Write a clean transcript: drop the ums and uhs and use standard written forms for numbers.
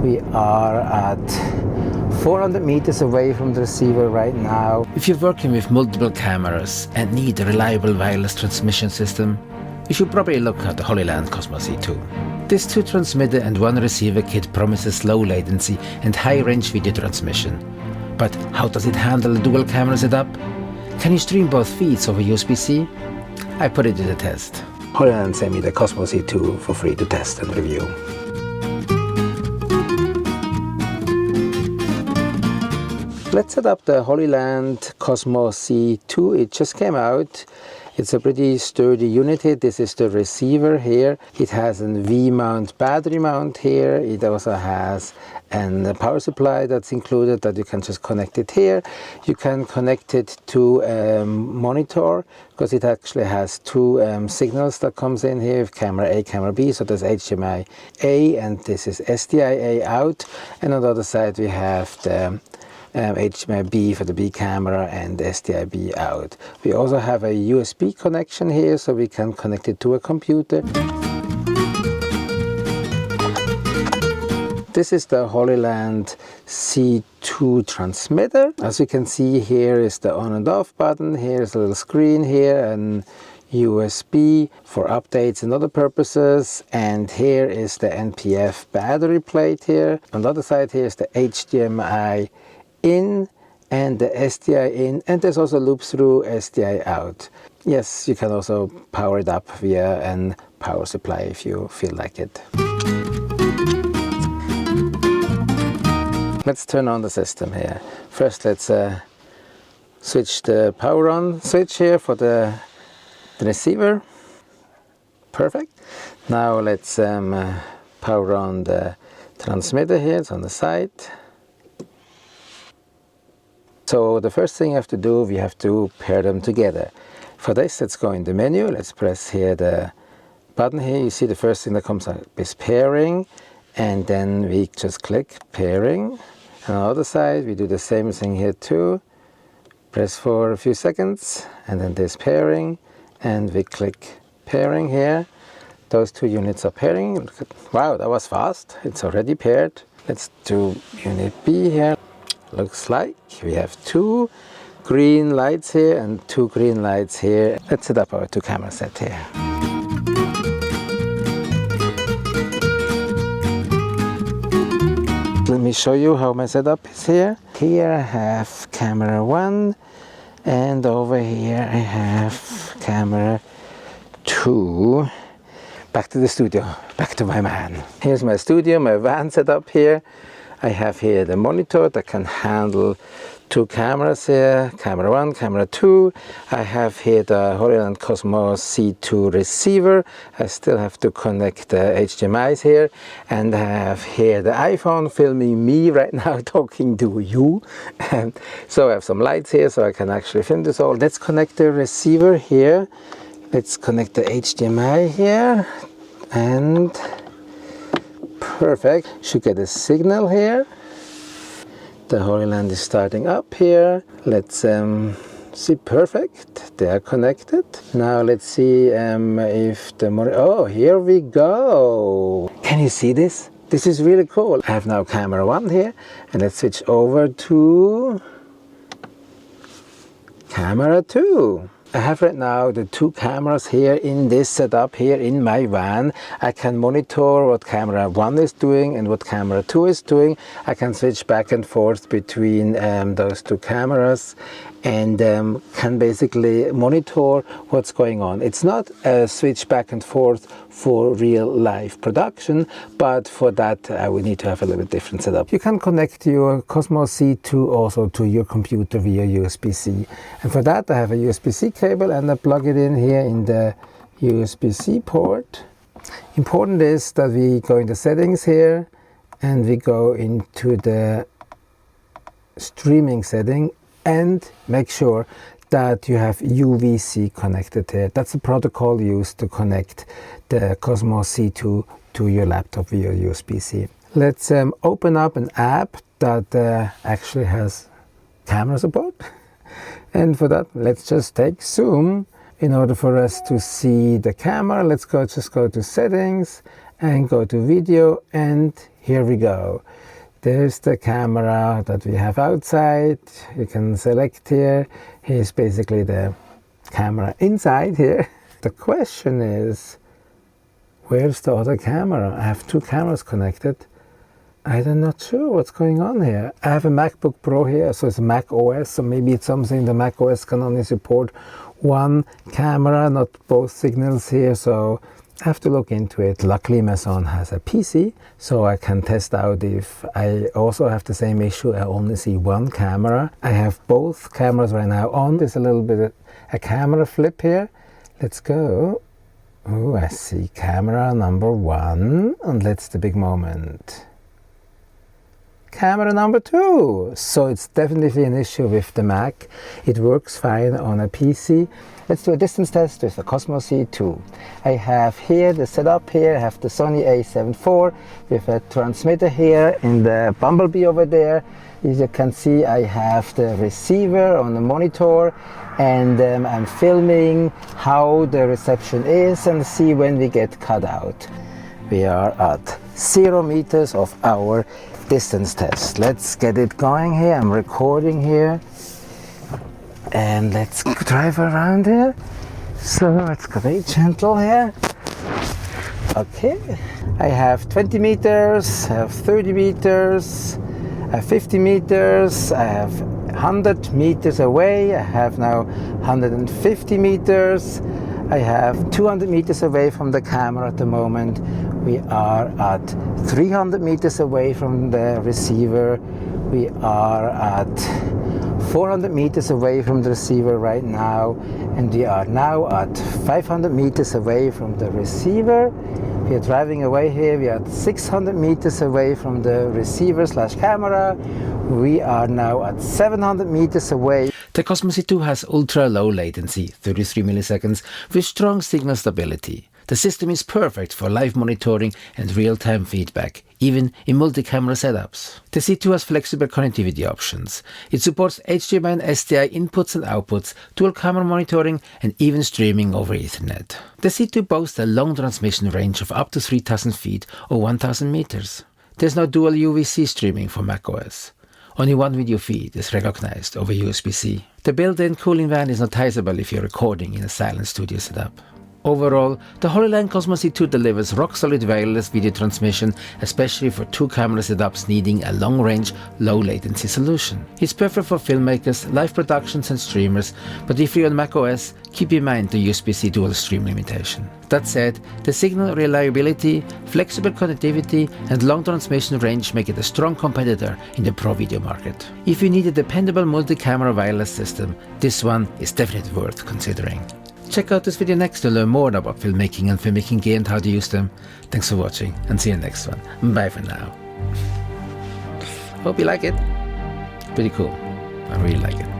we are at 400 meters away from the receiver right now. If you're working with multiple cameras and need a reliable wireless transmission system, you should probably look at the Hollyland Cosmo C2. This 2-transmitter and 1-receiver kit promises low latency and high-range video transmission. But how does it handle a dual camera setup? Can you stream both feeds over USB-C? I put it to the test. Hollyland sent me the Cosmo C2 for free to test and review. Let's set up the Hollyland Cosmo C2. It just came out. It's a pretty sturdy unit here. This is the receiver here. It has a V-mount battery mount here. It also has a power supply that's included that you can just connect it here. You can connect it to a monitor because it actually has two signals that comes in here, camera A, camera B. So there's HDMI A and this is SDI A out. And on the other side we have the HDMI B for the B camera and SDI B out. We also have a USB connection here, so we can connect it to a computer. This is the Hollyland C2 transmitter. As you can see, here is the on and off button. Here's a little screen here and USB for updates and other purposes, and here is the NPF battery plate here. On the other side here is the HDMI in and the SDI in, and there's also loop through SDI out. Yes, you can also power it up via a power supply if you feel like it. Let's turn on the system here. First let's switch the power on switch here for the receiver. Perfect. Now let's power on the transmitter here. It's on the side. So the first thing you have to do, we have to pair them together. For this, let's go in the menu. Let's press here the button here. You see the first thing that comes up is pairing, and then we just click pairing. And on the other side, we do the same thing here too. Press for a few seconds, and then there's pairing, and we click pairing here. Those two units are pairing. Wow, that was fast. It's already paired. Let's do unit B here. Looks like we have two green lights here and two green lights here. Let's set up our two camera set here. Let me show you how my setup is here. Here I have camera 1, and over here I have camera 2. Back to the studio, back to my van. Here's my studio, my van setup here. I have here the monitor that can handle two cameras here, camera 1, camera 2. I have here the Hollyland Cosmo C2 receiver. I still have to connect the HDMIs here. And I have here the iPhone filming me right now talking to you. So I have some lights here so I can actually film this all. Let's connect the receiver here. Let's connect the HDMI here. And perfect. Should get a signal here. The Hollyland is starting up here. Let's see. Perfect. They are connected. Now let's see if the monitor. Oh, here we go. Can you see this? This is really cool. I have now camera 1 here, and let's switch over to camera 2. I have right now the two cameras here in this setup here in my van. I can monitor what camera 1 is doing and what camera 2 is doing. I can switch back and forth between those two cameras and can basically monitor what's going on. It's not a switch back and forth for real live production, but for that I would need to have a little bit different setup. You can connect your Cosmo C2 also to your computer via USB-C, and for that I have a USB-C cable and I plug it in here in the USB-C port. Important is that we go into settings here and we go into the streaming setting and make sure that you have UVC connected here. That's the protocol used to connect the Cosmo C2 to your laptop via USB-C. Let's open up an app that actually has camera support. And for that, let's just take zoom. In order for us to see the camera, let's just go to settings and go to video, and Here we go. There's the camera that we have outside. You can select here. Here's basically the camera inside here. The question is, where's the other camera? I have two cameras connected. I'm not sure what's going on here. I have a MacBook Pro here, so it's macOS, so maybe it's something the macOS can only support one camera, not both signals here, so I have to look into it. Luckily, my son has a PC, so I can test out if I also have the same issue. I only see one camera. I have both cameras right now on. There's a little bit of a camera flip here. Let's go. Oh, I see camera number 1, and that's the big moment. Camera number 2. So it's definitely an issue with the Mac. It works fine on a PC. Let's do a distance test with the Cosmo C2. I have here the setup here. I have the Sony a7 IV with a transmitter here in the Bumblebee over there. As you can see, I have the receiver on the monitor, and I'm filming how the reception is and see when we get cut out. We are at 0 meters of our distance test. Let's get it going here. I'm recording here. And let's drive around here. So let's go very gentle here. Okay. I have 20 meters, I have 30 meters, I have 50 meters, I have 100 meters away, I have now 150 meters, I have 200 meters away from the camera at the moment. We are at 300 meters away from the receiver. We are at 400 meters away from the receiver right now, and we are now at 500 meters away from the receiver. We are driving away here. We are at 600 meters away from the receiver / camera. We are now at 700 meters away. The Cosmo C2 has ultra low latency, 33 milliseconds, with strong signal stability. The system is perfect for live monitoring and real-time feedback, even in multi-camera setups. The C2 has flexible connectivity options. It supports HDMI and SDI inputs and outputs, dual camera monitoring, and even streaming over Ethernet. The C2 boasts a long transmission range of up to 3,000 feet or 1,000 meters. There's no dual UVC streaming for macOS. Only one video feed is recognized over USB-C. The built-in cooling fan is noticeable if you're recording in a silent studio setup. Overall, the Hollyland Cosmo C2 delivers rock-solid wireless video transmission, especially for two camera setups needing a long-range, low-latency solution. It's perfect for filmmakers, live productions and streamers, but if you're on macOS, keep in mind the USB-C dual stream limitation. That said, the signal reliability, flexible connectivity and long transmission range make it a strong competitor in the pro video market. If you need a dependable multi-camera wireless system, this one is definitely worth considering. Check out this video next to learn more about filmmaking and filmmaking gear and how to use them. Thanks for watching and see you next one. Bye for now. Hope you like it. Pretty cool. I really like it.